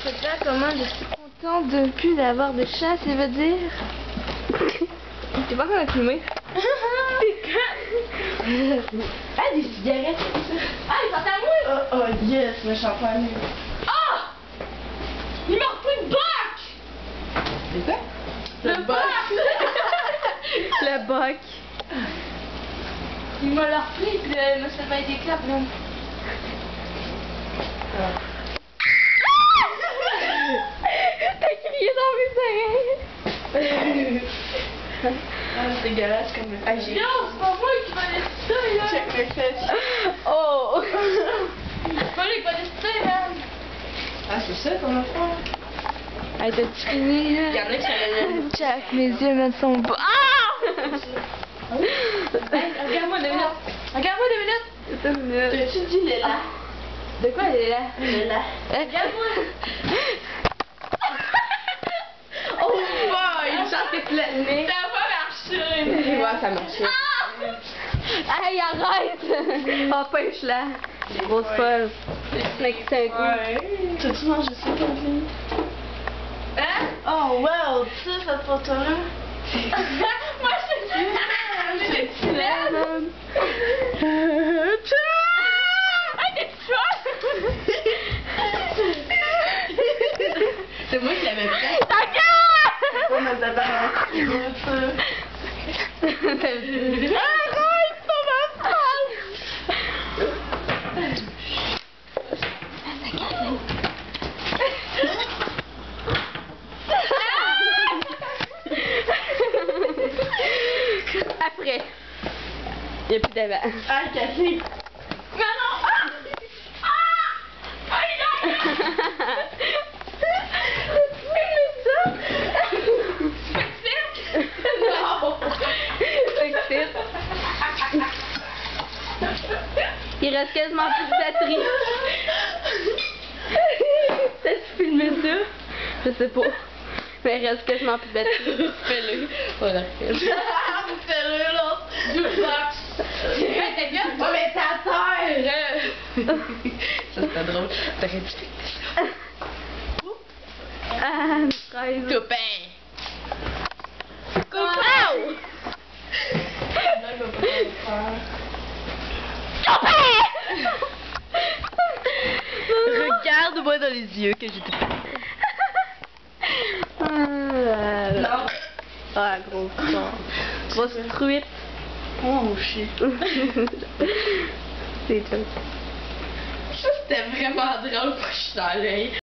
sais pas comment je suis contente de plus d'avoir de chat, ça veut dire. T'es pas comment filmer. Ah, des cigarettes. Ah, il sent à moi! Oh yes, le champagne. Ah! Il m'a repris de bac! C'est quoi? Le bac! Le bac. Il m'a l'a repris, puis il m'a fait pas des claps, non. T'as crié dans mes oreilles! Ah, c'est dégueulasse comme le Non, c'est pas moi qui va laisser ça, là! Check mes fesses. Oh! C'est pas lui qui va laisser ça, man! Ah, c'est ça ton enfant? Hey, t'as-tu fini, là? Il y en a qui sont Jack, mes yeux me sont bas. Ah! Hey, regarde-moi 2 minutes. Regarde-moi 2 minutes! T'as-tu dit Léla? De quoi, elle est là? Léla. Regarde-moi! Oh boy! Ça fait planer. Ça a pas marché! Ouais, ça marchait. Hey, arrête! Empêche-la! Grosse folle! Mec, c'est un coup! Ouais. T'as-tu mangé ça, ton fille? Hein? Oh wow! Tu sais, cette photo-là? Moi, je suis là! Je suis là! Ah, t'es folle! C'est moi qui l'avais fait. Ta gueule! On a d'abord Arrête, c'est ma phrase! Après, il n'y a plus d'avant. Ah, café! Mais non! Ah! Ah! Aïe, aïe! Tu ça? Non! Il reste quasiment plus de batterie. T'as-tu filmé ça? Je sais pas. Mais il reste quasiment plus de batterie. Fais-le. On la refait. Fais-le, là. Jukebox. T'es bien? Oh, mais ta terre! Ça, c'était drôle. T'aurais dû faire ça. Ah, une fraise. Copain! Copain! Regarde-moi dans les yeux que je te Non. Ah, gros con. Grosse truite. Oh, shit. C'est tout. Ça, c'était vraiment drôle pour que je suis dans l'œil.